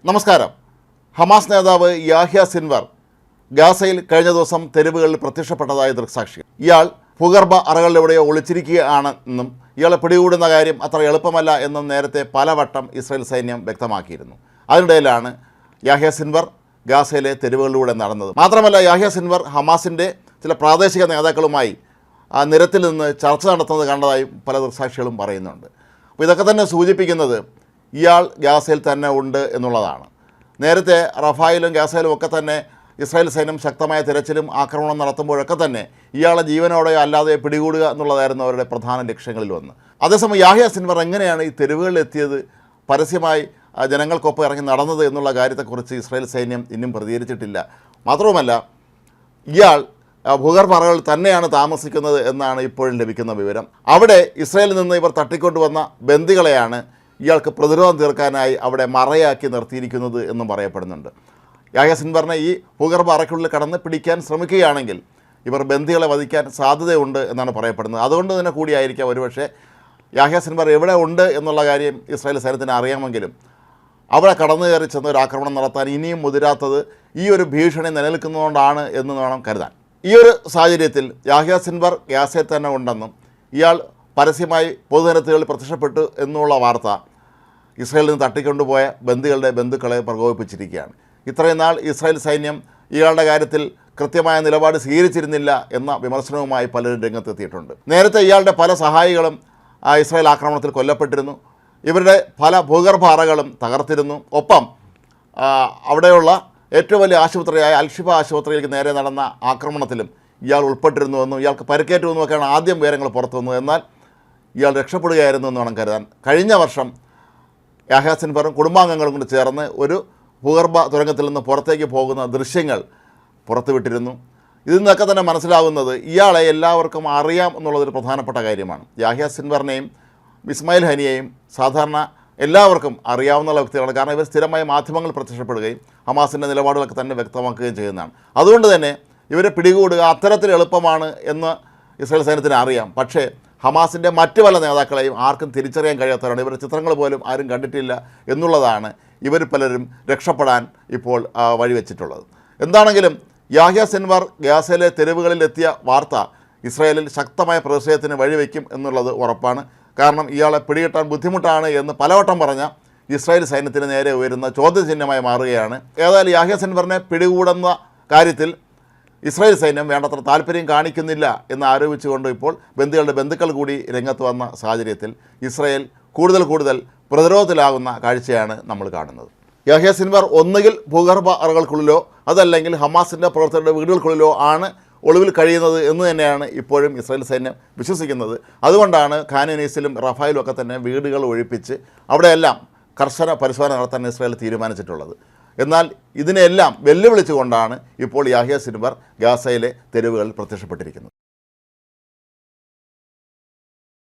നമസ്കാരം. ഹമാസ് നേതാവ് യാഹ്യ സിൻവർ ഗാസയിൽ കഴിഞ്ഞ ദിവസം തെരുവുകളിൽ പ്രത്യക്ഷപ്പെട്ടതായ ദൃക്സാക്ഷി. ഇയാൾ ഭൂഗർഭ അറകളിലെവിടെയോ ഒളിച്ചിരിക്കുകയാണെന്നും ഇയാളെ പിടികൂടുന്ന കാര്യം അത്ര എളുപ്പമല്ല എന്നും നേരത്തെ പലവട്ടം ഇസ്രായേൽ സൈന്യം വ്യക്തമാക്കിയിരുന്നു. അതിനിടയിലാണ് യാഹ്യ സിൻവർ ഗാസയിലെ തെരുവുകളിലൂടെ നടന്നത്. മാത്രമല്ല, യാഹ്യ സിൻവർ ഹമാസിൻ്റെ ചില പ്രാദേശിക നേതാക്കളുമായി നിരത്തിൽ നിന്ന് ചർച്ച നടത്തുന്നത് കണ്ടതായും പല ദൃക്സാക്ഷികളും പറയുന്നുണ്ട്. അപ്പോൾ ഇതൊക്കെ തന്നെ സൂചിപ്പിക്കുന്നത് ഇയാൾ ഗാസയിൽ തന്നെ ഉണ്ട് എന്നുള്ളതാണ്. നേരത്തെ റഫായിലും ഗാസയിലും ഒക്കെ തന്നെ ഇസ്രായേൽ സൈന്യം ശക്തമായ തിരച്ചിലും ആക്രമണം നടത്തുമ്പോഴൊക്കെ തന്നെ ഇയാളെ ജീവനോടെയോ അല്ലാതെ പിടികൂടുക എന്നുള്ളതായിരുന്നു അവരുടെ പ്രധാന ലക്ഷ്യങ്ങളിൽ ഒന്ന്. അതേസമയം യാഹ്യ സിൻവർ എങ്ങനെയാണ് ഈ തെരുവുകളിൽ എത്തിയത്, പരസ്യമായി ജനങ്ങൾക്കൊപ്പം ഇറങ്ങി നടന്നത് എന്നുള്ള കാര്യത്തെക്കുറിച്ച് ഇസ്രായേൽ സൈന്യം ഇന്നും പ്രതികരിച്ചിട്ടില്ല. മാത്രവുമല്ല, ഇയാൾ ഭൂഗർഭ അറകളിൽ തന്നെയാണ് താമസിക്കുന്നത് എന്നാണ് ഇപ്പോഴും ലഭിക്കുന്ന വിവരം. അവിടെ ഇസ്രായേലിൽ നിന്ന് ഇവർ തട്ടിക്കൊണ്ടുവന്ന ബന്ദികളെയാണ് ഇയാൾക്ക് പ്രതിരോധം തീർക്കാനായി അവിടെ മറയാക്കി നിർത്തിയിരിക്കുന്നത് എന്നും പറയപ്പെടുന്നുണ്ട്. യാഹ്യ സിൻവറിനെ ഈ ഭൂഗർഭ അറയ്ക്കുള്ളിൽ കടന്ന് പിടിക്കാൻ ശ്രമിക്കുകയാണെങ്കിൽ ഇവർ ബന്ദികളെ വധിക്കാൻ സാധ്യതയുണ്ട് എന്നാണ് പറയപ്പെടുന്നത്. അതുകൊണ്ട് തന്നെ കൂടിയായിരിക്കാം ഒരുപക്ഷെ യാഹ്യ സിൻവർ എവിടെ ഉണ്ട് എന്നുള്ള കാര്യം ഇസ്രായേൽ സൈന്യത്തിന് അറിയാമെങ്കിലും അവിടെ കടന്നു കയറി ചെന്ന് ഒരു ആക്രമണം നടത്താൻ ഇനിയും മുതിരാത്തത് ഈ ഒരു ഭീഷണി നിലനിൽക്കുന്നതുകൊണ്ടാണ് എന്ന് വേണം കരുതാൻ. ഈ ഒരു സാഹചര്യത്തിൽ യാഹ്യ സിൻവർ ഗാസയിൽ തന്നെ ഉണ്ടെന്നും ഇയാൾ പരസ്യമായി പൊതുനിരത്തുകളിൽ പ്രത്യക്ഷപ്പെട്ടു എന്നുള്ള വാർത്ത ഇസ്രായേലിൽ നിന്ന് തട്ടിക്കൊണ്ടുപോയ ബന്ദികളുടെ ബന്ധുക്കളെ പ്രകോപിപ്പിച്ചിരിക്കുകയാണ്. ഇത്രയും നാൾ ഇസ്രായേൽ സൈന്യം ഇയാളുടെ കാര്യത്തിൽ കൃത്യമായ നിലപാട് സ്വീകരിച്ചിരുന്നില്ല എന്ന വിമർശനവുമായി പലരും രംഗത്തെത്തിയിട്ടുണ്ട്. നേരത്തെ ഇയാളുടെ പല സഹായികളും ഇസ്രായേൽ ആക്രമണത്തിൽ കൊല്ലപ്പെട്ടിരുന്നു. ഇവരുടെ പല ഭൂഗർഭ അറകളും തകർത്തിരുന്നു. ഒപ്പം അവിടെയുള്ള ഏറ്റവും വലിയ ആശുപത്രിയായ അൽഷിഫ ആശുപത്രിയിലേക്ക് നേരെ നടന്ന ആക്രമണത്തിലും ഇയാൾ ഉൾപ്പെട്ടിരുന്നുവെന്നും ഇയാൾക്ക് പരിക്കേറ്റുവെന്നുമൊക്കെയാണ് ആദ്യം വിവരങ്ങൾ പുറത്തു വന്നത്. എന്നാൽ ഇയാൾ രക്ഷപ്പെടുകയായിരുന്നു എന്ന് വേണം കരുതാൻ. കഴിഞ്ഞ വർഷം യാഹ്യ സിൻവറും കുടുംബാംഗങ്ങളും കൊണ്ട് ചേർന്ന് ഒരു ഭൂഗർഭ തുരങ്കത്തിൽ നിന്ന് പുറത്തേക്ക് പോകുന്ന ദൃശ്യങ്ങൾ പുറത്തുവിട്ടിരുന്നു. ഇതിൽ നിന്നൊക്കെ തന്നെ മനസ്സിലാവുന്നത് ഇയാളെ എല്ലാവർക്കും അറിയാം എന്നുള്ളതൊരു പ്രധാനപ്പെട്ട കാര്യമാണ്. യാഹ്യ സിൻവറിനെയും ഇസ്മായിൽ ഹനിയെയും സാധാരണ എല്ലാവർക്കും അറിയാവുന്ന വ്യക്തികളാണ്. കാരണം ഇവർ സ്ഥിരമായി മാധ്യമങ്ങളിൽ പ്രത്യക്ഷപ്പെടുകയും ഹമാസിൻ്റെ നിലപാടുകളൊക്കെ തന്നെ വ്യക്തമാക്കുകയും ചെയ്യുന്നതാണ്. അതുകൊണ്ട് തന്നെ ഇവരെ പിടികൂടുക അത്തരത്തിൽ എളുപ്പമാണ് എന്ന് ഇസ്രായേൽ സൈന്യത്തിന് അറിയാം. പക്ഷേ ഹമാസിൻ്റെ മറ്റ് പല നേതാക്കളെയും ആർക്കും തിരിച്ചറിയാൻ കഴിയാത്തവരാണ്. ഇവരുടെ ചിത്രങ്ങൾ പോലും ആരും കണ്ടിട്ടില്ല എന്നുള്ളതാണ് ഇവർ പലരും രക്ഷപ്പെടാൻ ഇപ്പോൾ വഴിവെച്ചിട്ടുള്ളത്. എന്താണെങ്കിലും യാഹ്യ സിൻവർ ഗാസയിലെ തെരുവുകളിലെത്തിയ വാർത്ത ഇസ്രായേലിൽ ശക്തമായ പ്രതിഷേധത്തിന് വഴിവെക്കും എന്നുള്ളത് ഉറപ്പാണ്. കാരണം ഇയാളെ പിടികിട്ടാൻ ബുദ്ധിമുട്ടാണ് എന്ന് പലവട്ടം പറഞ്ഞ ഇസ്രായേൽ സൈന്യത്തിന് നേരെ ഉയരുന്ന ചോദ്യചിഹ്നമായി മാറുകയാണ്. ഏതായാലും യാഹ്യ സിൻവറിനെ പിടികൂടുന്ന കാര്യത്തിൽ ഇസ്രായേൽ സൈന്യം വേണ്ടത്ര താല്പര്യം കാണിക്കുന്നില്ല എന്ന് ആരോപിച്ചുകൊണ്ട് ഇപ്പോൾ ബന്ദികളുടെ ബന്ധുക്കൾ കൂടി രംഗത്ത് വന്ന സാഹചര്യത്തിൽ ഇസ്രായേൽ കൂടുതൽ പ്രതിരോധത്തിലാകുന്ന കാഴ്ചയാണ് നമ്മൾ കാണുന്നത്. യാഹ്യ സിൻവർ ഒന്നുകിൽ ഭൂഗർഭ അറകൾക്കുള്ളിലോ അതല്ലെങ്കിൽ ഹമാസിൻ്റെ പ്രവർത്തകരുടെ വീടുകൾക്കുള്ളിലോ ആണ് ഒളിവിൽ കഴിയുന്നത് എന്ന് തന്നെയാണ് ഇപ്പോഴും ഇസ്രായേൽ സൈന്യം വിശ്വസിക്കുന്നത്. അതുകൊണ്ടാണ് ഖാൻ യൂനീസിലും റഫായിലും ഒക്കെ തന്നെ വീടുകൾ ഒഴിപ്പിച്ച് അവിടെയെല്ലാം കർശന പരിശോധന നടത്താൻ ഇസ്രായേൽ തീരുമാനിച്ചിട്ടുള്ളത്. എന്നാൽ ഇതിനെല്ലാം വെല്ലുവിളിച്ചുകൊണ്ടാണ് ഇപ്പോൾ യാഹ്യ സിൻവർ ഗാസയിലെ തെരുവുകളിൽ പ്രത്യക്ഷപ്പെട്ടിരിക്കുന്നത്.